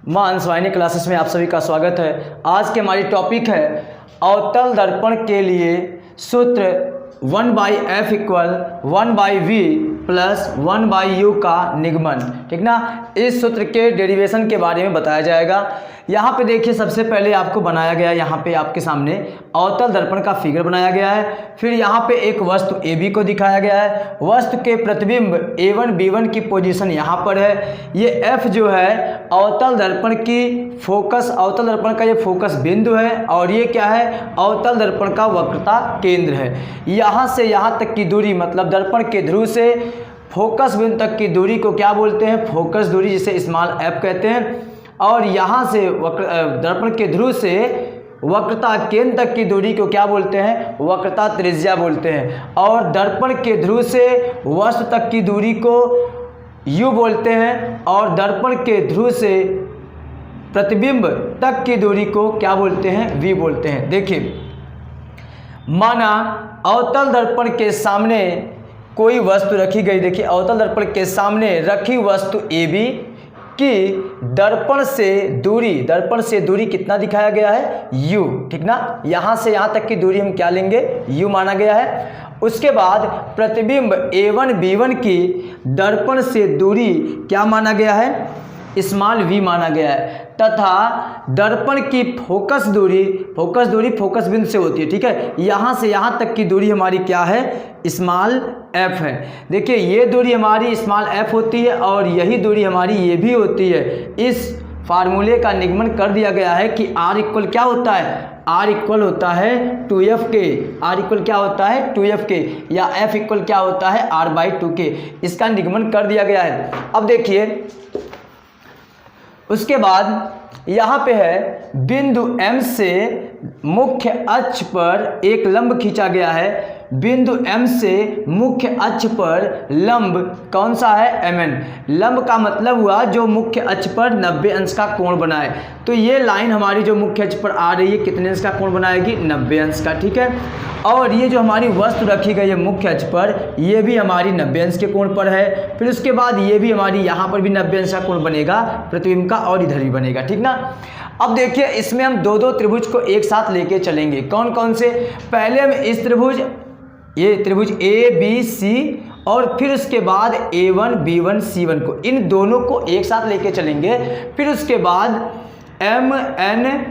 मां अंशवाहिनी क्लासेस में आप सभी का स्वागत है। आज के हमारी टॉपिक है अवतल दर्पण के लिए सूत्र 1/f = 1/v प्लस 1/u का निगमन। ठीक ना, इस सूत्र के डेरिवेशन के बारे में बताया जाएगा। यहाँ पे देखिए, सबसे पहले आपको बनाया गया है, यहाँ पे आपके सामने अवतल दर्पण का फिगर बनाया गया है। फिर यहाँ पे एक वस्तु AB को दिखाया गया है। वस्तु के प्रतिबिंब A1 B1 की पोजीशन यहाँ पर है। ये F जो है अवतल दर्पण की फोकस, अवतल दर्पण का ये फोकस बिंदु है। और ये क्या है, अवतल दर्पण का वक्रता केंद्र है। यहाँ से यहाँ तक की दूरी, मतलब दर्पण के ध्रुव से फोकस बिंदु तक की दूरी को क्या बोलते हैं, फोकस दूरी, जिसे स्मॉल f कहते हैं। और यहाँ से दर्पण के ध्रुव से वक्रता केंद्र तक की दूरी को क्या बोलते हैं, वक्रता त्रिज्या बोलते हैं। और दर्पण के ध्रुव से वस्तु तक की दूरी को u बोलते हैं। और दर्पण के ध्रुव से प्रतिबिंब तक की दूरी को क्या बोलते हैं, v बोलते हैं। देखिए, माना अवतल दर्पण के सामने कोई वस्तु रखी गई। देखिए, अवतल दर्पण के सामने रखी वस्तु AB कि दर्पण से दूरी कितना दिखाया गया है, u। ठीक ना, यहाँ से यहाँ तक की दूरी हम क्या लेंगे, u माना गया है। उसके बाद प्रतिबिंब A1 B1 की दर्पण से दूरी क्या माना गया है, स्मॉल v माना गया है। तथा दर्पण की फोकस दूरी फोकस बिंदु से होती है। ठीक है, यहाँ से यहाँ तक की दूरी हमारी क्या है, स्मॉल f है। देखिए, ये दूरी हमारी स्मॉल f होती है और यही दूरी हमारी ये भी होती है। इस फार्मूले का निगमन कर दिया गया है कि r इक्वल क्या होता है, r इक्वल होता है 2f के। r इक्वल क्या होता है, 2f के, या f इक्वल क्या होता है, r/2 के। इसका निगमन कर दिया गया है। अब देखिए, उसके बाद यहाँ पे है बिंदु M से मुख्य अक्ष पर एक लंब खींचा गया है। बिंदु M से मुख्य अक्ष पर लंब कौन सा है, MN। लंब का मतलब हुआ जो मुख्य अक्ष पर 90 अंश का कोण बनाए। तो ये लाइन हमारी जो मुख्य अक्ष पर आ रही है कितने अंश का कोण बनाएगी, 90 अंश का। ठीक है, और ये जो हमारी वस्तु रखी गई है मुख्य अक्ष पर, ये भी हमारी 90 अंश के कोण पर है। फिर उसके बाद ये भी हमारी यहाँ पर भी 90 अंश का कोण बनेगा प्रतिबिंब का, और इधर भी बनेगा। ठीक ना। अब देखिए, इसमें हम दो त्रिभुज को एक साथ लेके चलेंगे। कौन कौन से, पहले हम इस त्रिभुज, ये त्रिभुज ABC, और फिर उसके बाद A1 B1 C1 को, इन दोनों को एक साथ लेके चलेंगे। फिर उसके बाद MNF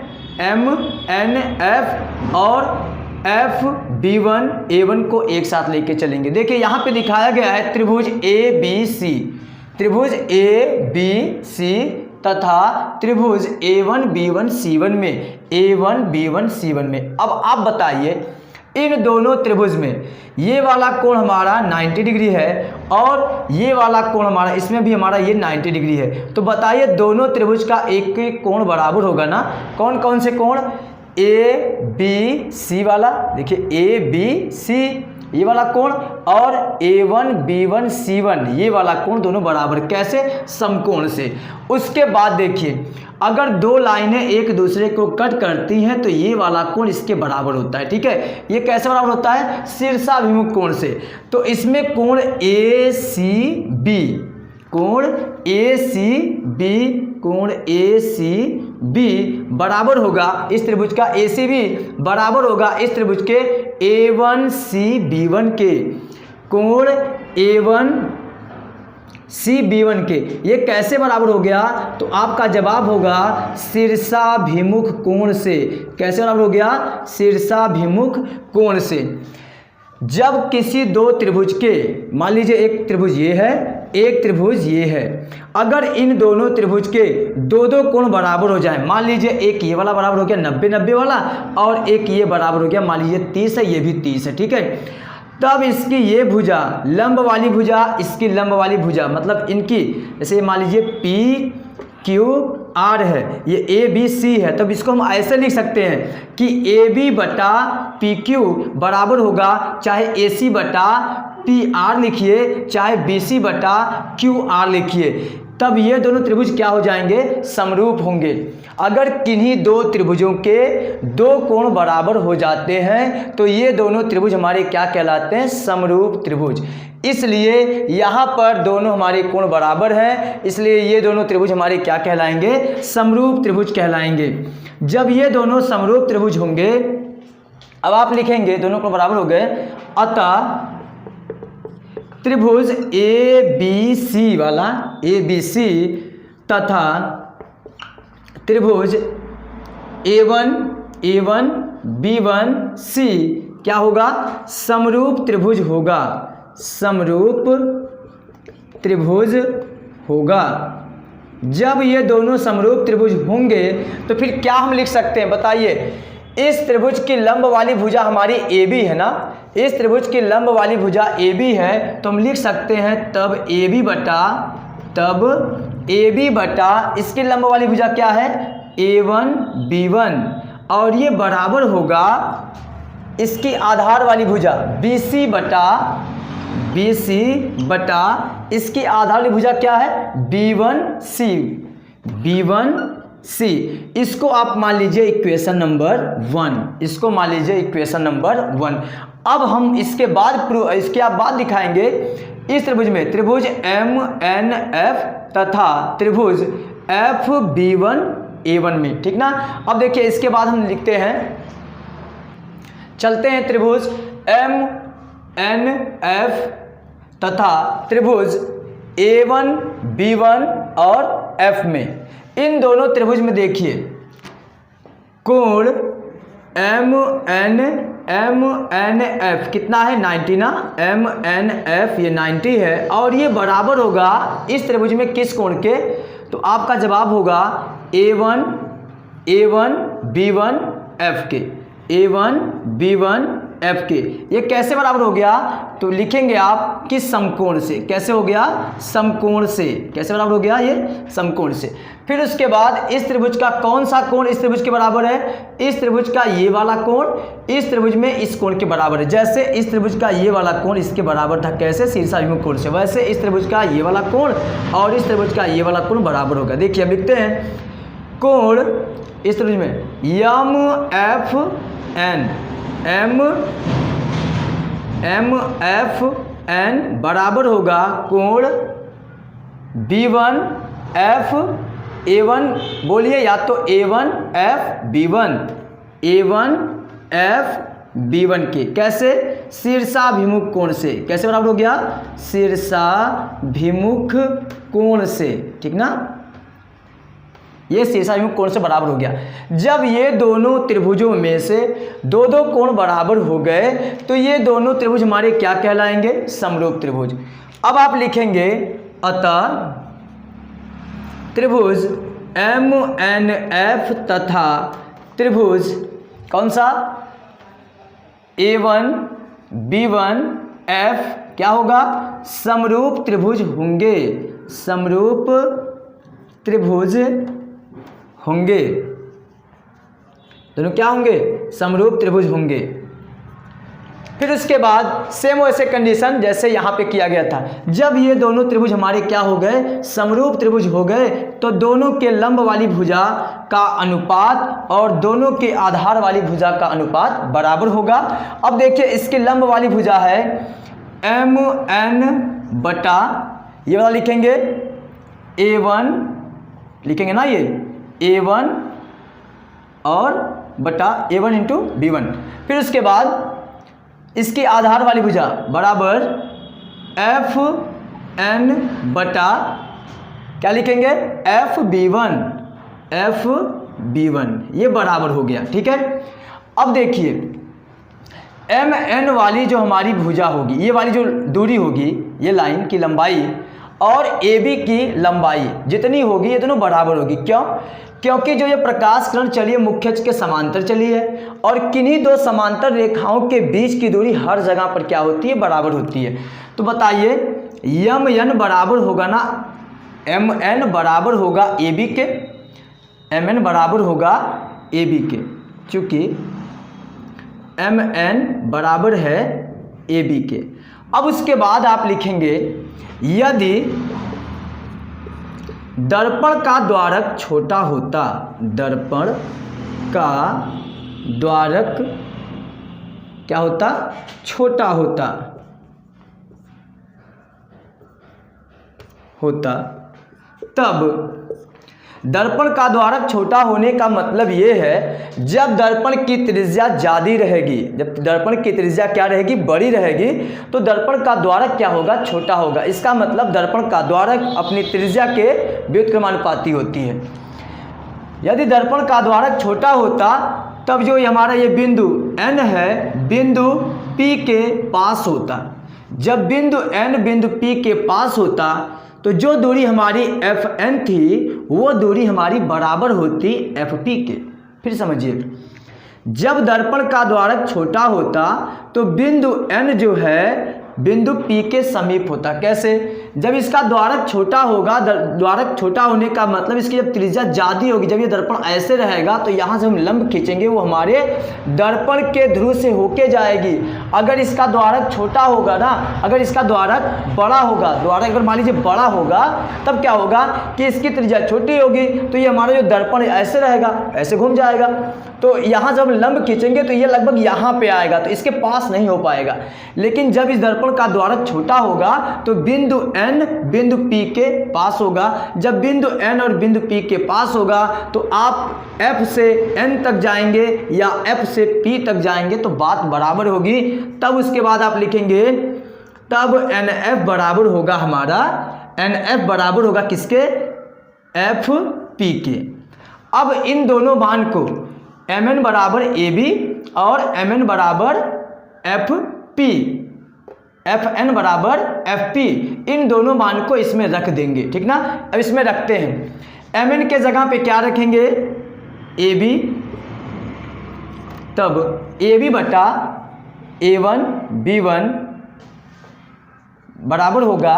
और FB1 A1 को एक साथ लेके चलेंगे। देखिए, यहाँ पे दिखाया गया है त्रिभुज ABC तथा त्रिभुज A1 B1 C1 में, A1 B1 C1 में। अब आप बताइए, इन दोनों त्रिभुज में ये वाला कोण हमारा 90 डिग्री है और ये वाला कोण हमारा, इसमें भी हमारा ये 90 डिग्री है। तो बताइए, दोनों त्रिभुज का एक कोण बराबर होगा ना। कौन कौन से कोण, ABC वाला, देखिए ABC ये वाला कोण, और A1 B1 C1 ये वाला कोण, दोनों बराबर। कैसे, समकोण से। उसके बाद देखिए, अगर दो लाइनें एक दूसरे को कट करती हैं तो ये वाला कोण इसके बराबर होता है। ठीक है, ये कैसे बराबर होता है, शीर्षाभिमुख कोण से। तो इसमें कोण ACB बराबर होगा, इस त्रिभुज का ACB बराबर होगा इस त्रिभुज के A1CB1 के, कोण A1CB1 के। ये कैसे बराबर हो गया, तो आपका जवाब होगा शीर्षाभिमुख कोण से। कैसे बराबर हो गया, शीर्षाभिमुख कोण से। जब किसी दो त्रिभुज के, मान लीजिए एक त्रिभुज ये है, एक त्रिभुज ये है, अगर इन दोनों त्रिभुज के दो कोण बराबर हो जाए, मान लीजिए एक ये वाला बराबर हो गया 90 वाला, और एक ये बराबर हो गया मान लीजिए 30 है, ये भी 30 है। ठीक है, तब इसकी ये भुजा, लंब वाली भुजा, इसकी लंब वाली भुजा, मतलब इनकी, जैसे मान लीजिए PQR है, ये ABC है, तब इसको हम ऐसे लिख सकते हैं कि AB/PQ बराबर होगा, चाहे AC/PR लिखिए, चाहे BC/QR लिखिए। तब ये दोनों त्रिभुज क्या हो जाएंगे, समरूप होंगे। अगर किन्हीं दो त्रिभुजों के दो कोण बराबर हो जाते हैं तो ये दोनों त्रिभुज हमारे क्या कहलाते हैं, समरूप त्रिभुज। इसलिए यहाँ पर दोनों हमारे कोण बराबर हैं, इसलिए ये दोनों त्रिभुज हमारे क्या कहलाएंगे, समरूप त्रिभुज कहलाएंगे। जब ये दोनों समरूप त्रिभुज होंगे, अब आप लिखेंगे दोनों कोण बराबर हो गए, अतः त्रिभुज ए बी सी वाला, ए बी सी तथा त्रिभुज A1 B1 C क्या होगा, समरूप त्रिभुज होगा, समरूप त्रिभुज होगा। जब ये दोनों समरूप त्रिभुज होंगे तो फिर क्या हम लिख सकते हैं, बताइए। इस त्रिभुज की लंब वाली भुजा हमारी AB है ना, इस त्रिभुज की लंब वाली भुजा AB है, तो हम लिख सकते हैं तब AB बटा इसकी लंब वाली भुजा क्या है, A1 B1, और ये बराबर होगा इसकी आधार वाली भुजा BC बटा इसकी आधार वाली भुजा क्या है, B1C। इसको आप मान लीजिए इक्वेशन नंबर 1, इसको मान लीजिए इक्वेशन नंबर 1। अब हम इसके बाद दिखाएंगे इस त्रिभुज में त्रिभुज MNF तथा त्रिभुज FB1 A1 में, ठीक ना। अब देखिए इसके बाद हम लिखते हैं, चलते हैं त्रिभुज MNF तथा त्रिभुज A1 B1 और F में। इन दोनों त्रिभुज में देखिए कोण MNF कितना है, 90 ना, MNF ये 90 है, और ये बराबर होगा इस त्रिभुज में किस कोण के, तो आपका जवाब होगा A1 B1 F के, A1 B1 F के। ये कैसे बराबर हो गया, तो लिखेंगे आप किस समकोण से, कैसे हो गया, समकोण से, कैसे बराबर हो गया, ये समकोण से। फिर उसके बाद इस त्रिभुज का कौन सा कोण इस त्रिभुज के बराबर है, इस त्रिभुज का ये वाला कोण इस त्रिभुज में इस कोण के बराबर है। जैसे इस त्रिभुज का ये वाला कोण इसके बराबर था, कैसे, शीर्षाभिमुख कोण से, वैसे इस त्रिभुज का ये वाला कोण और इस त्रिभुज का ये वाला कोण बराबर होगा। देखिए अब लिखते हैं कोण इस त्रिभुज में MFN बराबर होगा कोण B1 F A1, बोलिए, या तो A1 F B1 के, कैसे, शीर्षाभिमुख कोण से, कैसे बराबर हो गया, शीर्षाभिमुख कोण से, ठीक ना, ये शीर्षाभिमुख कोण से बराबर हो गया। जब ये दोनों त्रिभुजों में से दो कोण बराबर हो गए तो ये दोनों त्रिभुज हमारे क्या कहलाएंगे, समरूप त्रिभुज। अब आप लिखेंगे अतः त्रिभुज MNF तथा त्रिभुज कौन सा, A1 B1 F क्या होगा, समरूप त्रिभुज होंगे, समरूप त्रिभुज होंगे, दोनों क्या होंगे, समरूप त्रिभुज होंगे। फिर उसके बाद सेम वैसे कंडीशन जैसे यहाँ पे किया गया था, जब ये दोनों त्रिभुज हमारे क्या हो गए, समरूप त्रिभुज हो गए, तो दोनों के लंब वाली भुजा का अनुपात और दोनों के आधार वाली भुजा का अनुपात बराबर होगा। अब देखिए इसकी लंब वाली भुजा है MN बटा ये वाला लिखेंगे A1, लिखेंगे ना, ये A1 और बटा A1 इंटू B1। फिर उसके बाद इसकी आधार वाली भुजा बराबर FN बटा क्या लिखेंगे, FB1, ये बराबर हो गया, ठीक है। अब देखिए MN वाली जो हमारी भुजा होगी, ये वाली जो दूरी होगी, ये लाइन की लंबाई और AB की लंबाई जितनी होगी ये दोनों बराबर होगी। क्यों, क्योंकि जो ये प्रकाश किरण चली है मुख्य अक्ष के समांतर चली है, और किन्हीं दो समांतर रेखाओं के बीच की दूरी हर जगह पर क्या होती है, बराबर होती है। तो बताइए MN बराबर होगा ना, MN बराबर होगा AB के, MN बराबर होगा AB के, चूँकि MN बराबर है AB के। अब उसके बाद आप लिखेंगे यदि दर्पण का द्वारक छोटा होता, दर्पण का द्वारक क्या होता, छोटा होता तब दर्पण का द्वारक छोटा होने का मतलब ये है जब दर्पण की त्रिज्या ज़्यादा रहेगी, जब दर्पण की त्रिज्या क्या रहेगी, बड़ी रहेगी, तो दर्पण का द्वारक क्या होगा, छोटा होगा। इसका मतलब दर्पण का द्वारक अपनी त्रिज्या के व्युत्क्रमानुपाती होती है। यदि दर्पण का द्वारक छोटा होता तब जो हमारा ये बिंदु N है, बिंदु P के पास होता। जब बिंदु N बिंदु P के पास होता तो जो दूरी हमारी Fn थी वो दूरी हमारी बराबर होती Fp के। फिर समझिए, जब दर्पण का द्वारक छोटा होता तो बिंदु N जो है बिंदु P के समीप होता। कैसे? जब इसका द्वारक छोटा होगा, द्वारक छोटा होने का मतलब इसकी जब त्रिज्या ज़्यादा होगी, जब ये दर्पण ऐसे रहेगा तो यहाँ से हम लंब खींचेंगे, वो हमारे दर्पण के ध्रुव से होके जाएगी। अगर इसका द्वारक छोटा होगा ना, अगर इसका द्वारक बड़ा होगा, द्वारक अगर मान लीजिए बड़ा होगा, तब क्या होगा कि इसकी त्रिज्या छोटी होगी तो ये हमारा जो दर्पण ऐसे रहेगा, ऐसे घूम जाएगा। तो यहाँ जब लंब खींचेंगे तो ये लगभग यहाँ पे आएगा, तो इसके पास नहीं हो पाएगा। लेकिन जब इस दर्पण का द्वारक छोटा होगा तो बिंदु N बिंदु P के पास होगा। जब बिंदु N और बिंदु P के पास होगा तो आप F से N तक जाएंगे या F से P तक जाएंगे तो बात बराबर होगी। तब उसके बाद आप लिखेंगे, तब NF बराबर होगा हमारा, NF बराबर होगा किसके, FP के। अब इन दोनों मान को Mn बराबर AB और Mn बराबर FP, Fn बराबर Fp, इन दोनों मान को इसमें रख देंगे, ठीक ना। अब इसमें रखते हैं, Mn के जगह पे क्या रखेंगे, AB, तब AB बटा A1 B1 बराबर होगा,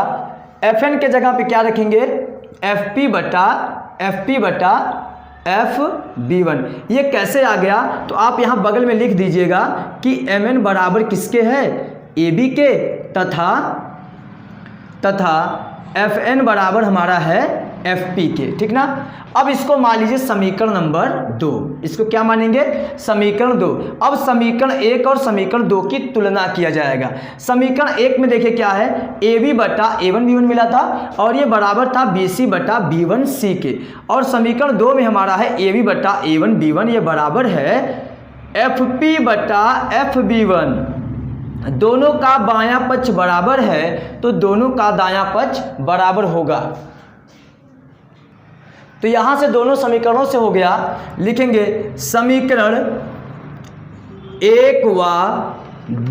Fn के जगह पे क्या रखेंगे, FP बटा FB1। ये कैसे आ गया, तो आप यहाँ बगल में लिख दीजिएगा कि Mn बराबर किसके है, AB के, तथा Fn बराबर हमारा है Fp के, ठीक ना। अब इसको मान लीजिए समीकरण नंबर 2, इसको क्या मानेंगे, समीकरण 2। अब समीकरण 1 और समीकरण 2 की तुलना किया जाएगा। समीकरण 1 में देखिए क्या है, AB बटा A1 B1 मिला था और ये बराबर था BC बटा B1 C के। और समीकरण 2 में हमारा है AB बटा A1 B1, ये बराबर है FP बटा FB1। दोनों का बायां पक्ष बराबर है तो दोनों का दायां पक्ष बराबर होगा। तो यहां से दोनों समीकरणों से हो गया, लिखेंगे समीकरण 1 व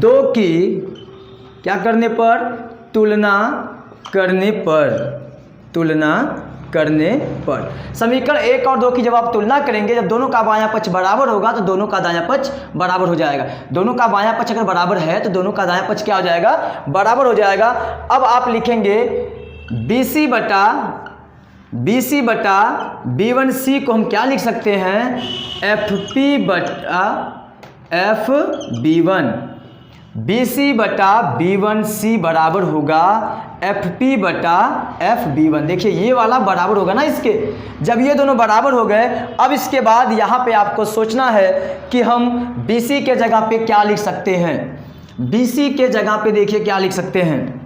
2 की क्या करने पर, तुलना करने पर समीकरण 1 और 2 की जब आप तुलना करेंगे, जब दोनों का बायां पक्ष बराबर होगा तो दोनों का दायां पक्ष बराबर हो जाएगा। दोनों का बायां पक्ष अगर बराबर है तो दोनों का दायां पक्ष क्या हो जाएगा, बराबर हो जाएगा। अब आप लिखेंगे BC बटा B1C को हम क्या लिख सकते हैं, FP बटा FB1। BC बटा B1C बराबर होगा FP बटा FB1। देखिए ये वाला बराबर होगा ना इसके। जब ये दोनों बराबर हो गए, अब इसके बाद यहाँ पे आपको सोचना है कि हम BC के जगह पे क्या लिख सकते हैं। BC के जगह पे देखिए क्या लिख सकते हैं,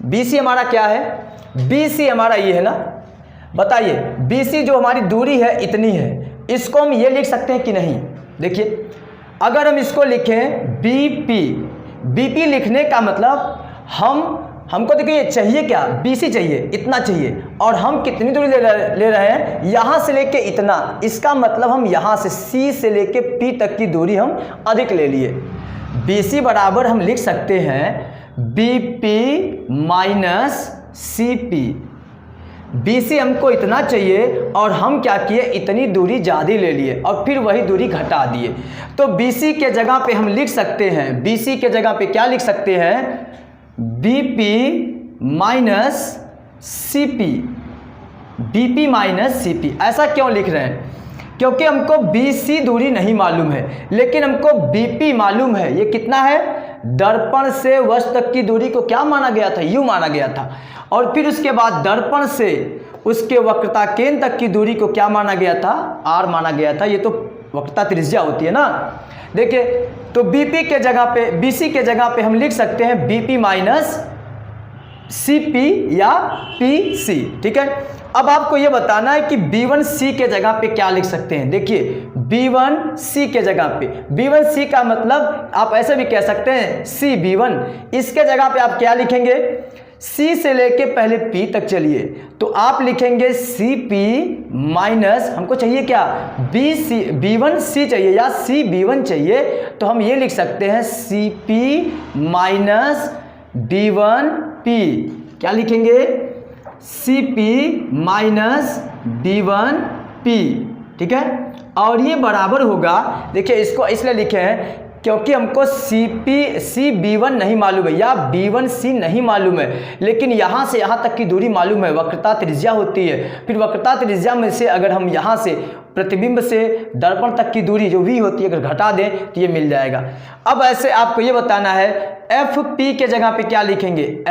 BC हमारा क्या है, BC हमारा ये है ना, बताइए BC जो हमारी दूरी है इतनी है, इसको हम ये लिख सकते हैं कि नहीं। देखिए अगर हम इसको लिखें BP लिखने का मतलब हमको देखिए चाहिए क्या, BC चाहिए, इतना चाहिए, और हम कितनी दूरी ले रहे हैं, यहाँ से लेके इतना। इसका मतलब हम यहाँ से C से लेके P तक की दूरी हम अधिक ले लिए। BC बराबर हम लिख सकते हैं BP माइनस CP। BC हमको इतना चाहिए और हम क्या किए, इतनी दूरी ज़्यादा ले लिए और फिर वही दूरी घटा दिए। तो BC के जगह पे हम लिख सकते हैं, BC के जगह पे क्या लिख सकते हैं, BP minus CP, BP minus CP। ऐसा क्यों लिख रहे हैं, क्योंकि हमको BC दूरी नहीं मालूम है लेकिन हमको BP मालूम है। ये कितना है, दर्पण से वस्तु तक की दूरी को क्या माना गया था, u माना गया था। और फिर उसके बाद दर्पण से उसके वक्रता केंद्र तक की दूरी को क्या माना गया था, r माना गया था। ये तो वक्रता त्रिज्या होती है ना। देखिए तो BP के जगह पे, BC के जगह पे हम लिख सकते हैं BP माइनस CP या PC, ठीक है। अब आपको ये बताना है कि B1C के जगह पे क्या लिख सकते हैं। देखिए B1C के जगह पे, B1C का मतलब आप ऐसे भी कह सकते हैं CB1। इसके जगह पे आप क्या लिखेंगे, C से लेके पहले P तक चलिए, तो आप लिखेंगे CP माइनस, हमको चाहिए क्या, B1C चाहिए या CB1 चाहिए, तो हम ये लिख सकते हैं CP माइनस B1P। क्या लिखेंगे, CP माइनस B1P, ठीक है। और ये बराबर होगा, देखिए इसको इसलिए लिखे हैं क्योंकि हमको CB1 नहीं मालूम है या B1C नहीं मालूम है, लेकिन यहाँ से यहाँ तक की दूरी मालूम है, वक्रता त्रिज्या होती है। फिर वक्रता त्रिज्या में से अगर हम यहाँ से प्रतिबिंब से दर्पण तक की दूरी जो v होती है अगर घटा दें तो ये मिल जाएगा। अब ऐसे आपको ये बताना है FP के जगह पे क्या लिखेंगे,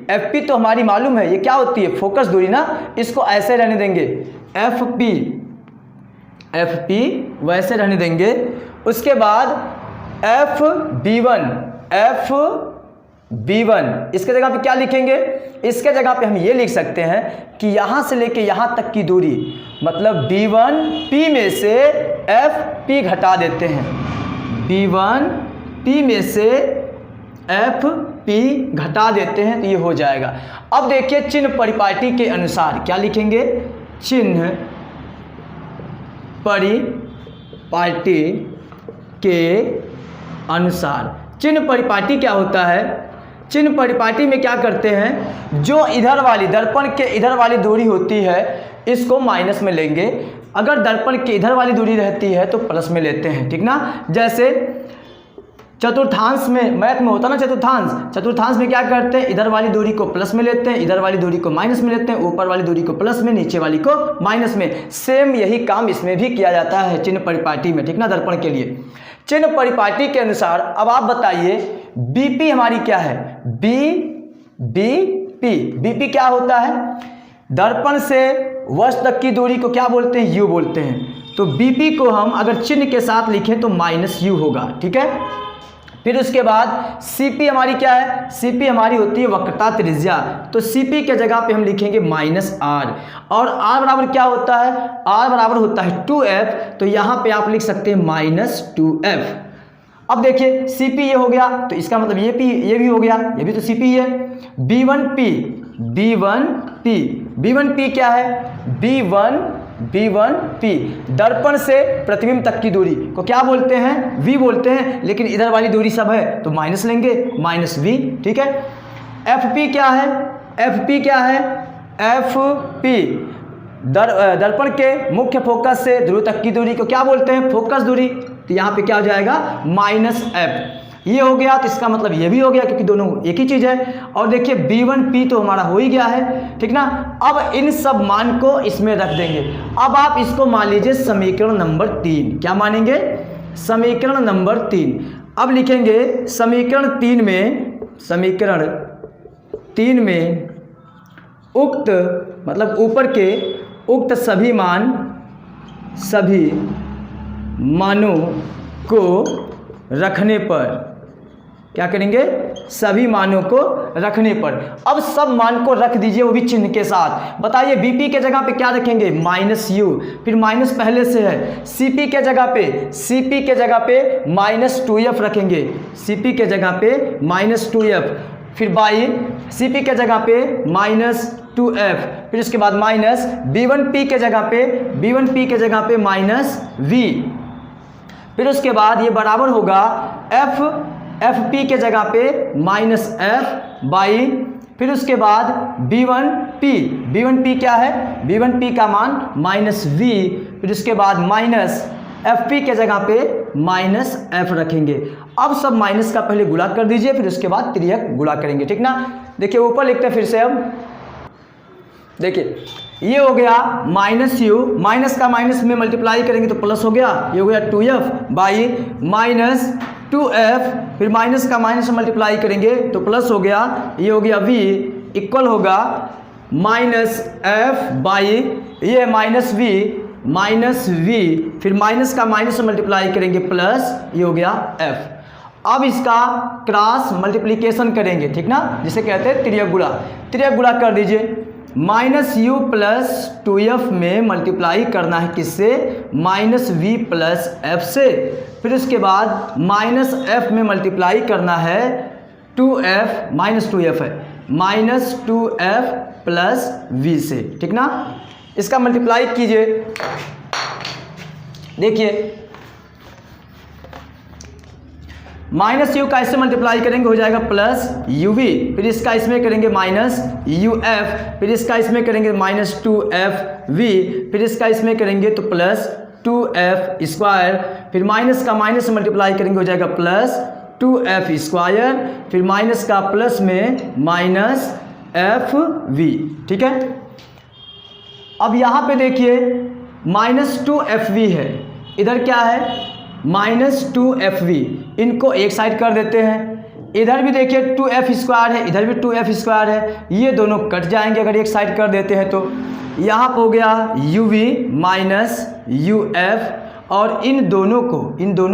FP तो हमारी मालूम है, ये क्या होती है, फोकस दूरी ना, इसको ऐसे रहने देंगे, FP वैसे रहने देंगे। उसके बाद FB1 इसके जगह पे क्या लिखेंगे, इसके जगह पे हम ये लिख सकते हैं कि यहाँ से लेके यहाँ तक की दूरी, मतलब B1P में से FP घटा देते हैं, B1P में से FP घटा देते हैं तो ये हो जाएगा। अब देखिए चिन्ह परिपाटी के अनुसार क्या लिखेंगे, चिन्ह परिपाटी के अनुसार। चिन्ह परिपाटी क्या होता है, चिन्ह परिपाटी में क्या करते हैं, जो इधर वाली दर्पण के इधर वाली दूरी होती है इसको माइनस में लेंगे, अगर दर्पण के इधर वाली दूरी रहती है तो प्लस में लेते हैं, ठीक ना। जैसे चतुर्थांश में, मैथ में होता ना चतुर्थांश में क्या करते हैं, इधर वाली दूरी को प्लस में लेते हैं, इधर वाली दूरी को माइनस में लेते हैं, ऊपर वाली दूरी को प्लस में, नीचे वाली को माइनस में। सेम यही काम इसमें भी किया जाता है चिन्ह परिपाटी में, ठीक ना, दर्पण के लिए। चिन्ह परिपाटी के अनुसार अब आप बताइए BP हमारी क्या है, BP क्या होता है, दर्पण से वस्तु तक की दूरी को क्या बोलते हैं, u बोलते हैं। तो BP को हम अगर चिन्ह के साथ लिखें तो -u होगा, ठीक है। फिर उसके बाद CP हमारी क्या है, CP हमारी होती है वक्रता त्रिज्या, तो CP के जगह पे हम लिखेंगे -r। और r बराबर क्या होता है, r बराबर होता है 2f, तो यहाँ पे आप लिख सकते हैं -2f। अब देखिए CP ये हो गया, तो इसका मतलब ये भी हो गया, ये भी तो CP है। B1P क्या है, B1P दर्पण से प्रतिबिंब तक की दूरी को क्या बोलते हैं, v बोलते हैं, लेकिन इधर वाली दूरी सब है तो माइनस लेंगे, -v, ठीक है। FP क्या है, FP दर्पण के मुख्य फोकस से ध्रुव तक की दूरी को क्या बोलते हैं, फोकस दूरी, तो यहाँ पे क्या हो जाएगा -f। ये हो गया, तो इसका मतलब ये भी हो गया क्योंकि दोनों एक ही चीज़ है। और देखिए B1P तो हमारा हो ही गया है, ठीक ना। अब इन सब मान को इसमें रख देंगे। अब आप इसको मान लीजिए समीकरण नंबर 3, क्या मानेंगे, समीकरण नंबर 3। अब लिखेंगे समीकरण 3 में उक्त, मतलब ऊपर के उक्त सभी मानों को रखने पर, क्या करेंगे, सभी मानों को रखने पर। अब सब मान को रख दीजिए, वो भी चिन्ह के साथ। बताइए BP के जगह पे क्या रखेंगे, -u, फिर माइनस पहले से है। CP के जगह पे -2f रखेंगे, CP के जगह पे -2f, फिर बाई CP के जगह पे -2f, फिर उसके बाद माइनस B1P के जगह पे -v, फिर उसके बाद ये बराबर होगा FP के जगह पे -f बाई, फिर उसके बाद B1P क्या है, B1P का मान -v, फिर उसके बाद FP के जगह पे -f रखेंगे। अब सब माइनस का पहले गुणा कर दीजिए, फिर उसके बाद त्रियक गुणा करेंगे, ठीक ना। देखिए ऊपर लिखते हैं फिर से, अब देखिए ये हो गया -u, माइनस का माइनस में मल्टीप्लाई करेंगे तो प्लस हो गया, ये हो गया 2f बाई 2f, फिर माइनस का माइनस मल्टीप्लाई करेंगे तो प्लस हो गया, ये हो गया v इक्वल होगा माइनस एफ बाई ये माइनस v, फिर माइनस का माइनस मल्टीप्लाई करेंगे प्लस, ये हो गया f। अब इसका क्रॉस मल्टीप्लिकेशन करेंगे, ठीक ना, जिसे कहते हैं तिर्यक गुणा। तिर्यक गुणा कर दीजिए, माइनस यू प्लस 2f में मल्टीप्लाई करना है किससे, माइनस v प्लस f से, फिर उसके बाद माइनस f में मल्टीप्लाई करना है 2f, माइनस 2f है, माइनस 2f प्लस v से, ठीक ना। इसका मल्टीप्लाई कीजिए, देखिए माइनस यू का इससे मल्टीप्लाई करेंगे हो जाएगा प्लस यू वी, फिर इसका इसमें करेंगे माइनस यू एफ, फिर इसका इसमें करेंगे माइनस 2f वी, फिर इसका इसमें करेंगे तो प्लस 2f स्क्वायर, फिर माइनस का माइनस मल्टीप्लाई करेंगे हो जाएगा प्लस 2f स्क्वायर, फिर माइनस का प्लस में माइनस एफ वी, ठीक है। अब यहाँ पे देखिए माइनस 2f है, इधर क्या है माइनस 2f, इनको एक साइड कर देते हैं। इधर भी देखिए 2f स्क्वायर है, इधर भी 2f स्क्वायर है, ये दोनों कट जाएंगे अगर एक साइड कर देते हैं तो। यहाँ पर हो गया uv माइनस uf, और इन दोनों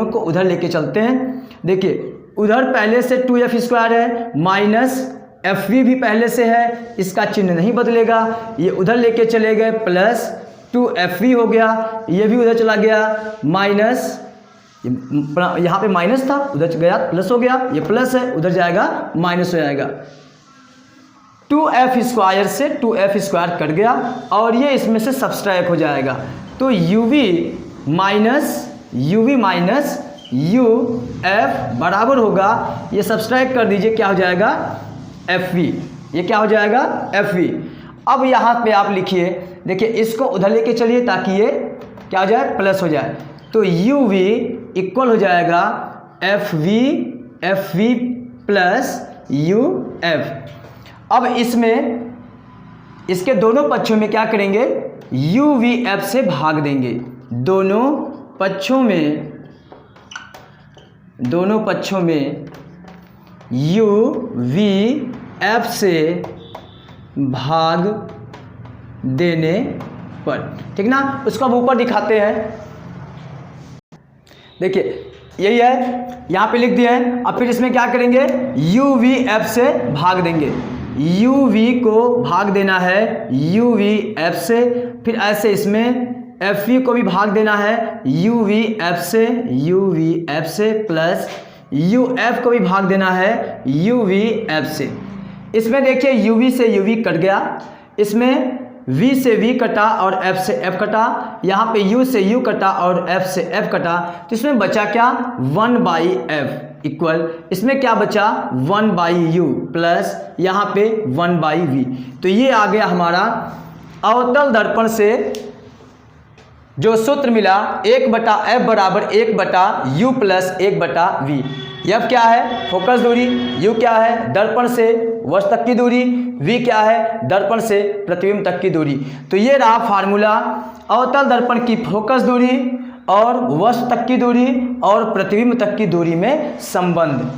को उधर लेके चलते हैं। देखिए उधर पहले से 2f स्क्वायर है, माइनस fv भी पहले से है, इसका चिन्ह नहीं बदलेगा, ये उधर लेके चले गए प्लस 2fv हो गया, ये भी उधर चला गया माइनस, यहाँ पे माइनस था उधर गया प्लस हो गया, ये प्लस है उधर जाएगा माइनस हो जाएगा, 2f स्क्वायर से 2f स्क्वायर कट गया और ये इसमें से सब्सट्रैक्ट हो जाएगा, तो uv माइनस uf बराबर होगा, ये सब्सट्रैक्ट कर दीजिए क्या हो जाएगा fv, ये क्या हो जाएगा fv। अब यहाँ पे आप लिखिए, देखिए इसको उधर लेके चलिए ताकि ये क्या हो जाए प्लस हो जाए, तो uv इक्वल हो जाएगा fv प्लस uf। अब इसमें इसके दोनों पक्षों में क्या करेंगे uvf से भाग देंगे, दोनों पक्षों में uvf से भाग देने पर, ठीक ना। उसको अब ऊपर दिखाते हैं, देखिए यही है, यहाँ पे लिख दिया है। अब फिर इसमें क्या करेंगे uvf से भाग देंगे, uv को भाग देना है uvf से, फिर ऐसे इसमें fv को भी भाग देना है uvf से प्लस uf को भी भाग देना है uvf से। इसमें देखिए uv से uv कट गया, इसमें v से v कटा और f से f कटा, यहाँ पे u से u कटा और f से f कटा, तो इसमें बचा क्या 1/f इक्वल, इसमें क्या बचा 1/u प्लस यहाँ पे 1/v। तो ये आ गया हमारा अवतल दर्पण से जो सूत्र मिला 1/f बराबर 1/u प्लस 1/v। f क्या है फोकस दूरी, u क्या है दर्पण से वस्तु तक की दूरी, v क्या है दर्पण से प्रतिबिंब तक की दूरी। तो ये रहा फार्मूला अवतल दर्पण की फोकस दूरी और वस्तु तक की दूरी और प्रतिबिंब तक की दूरी में संबंध।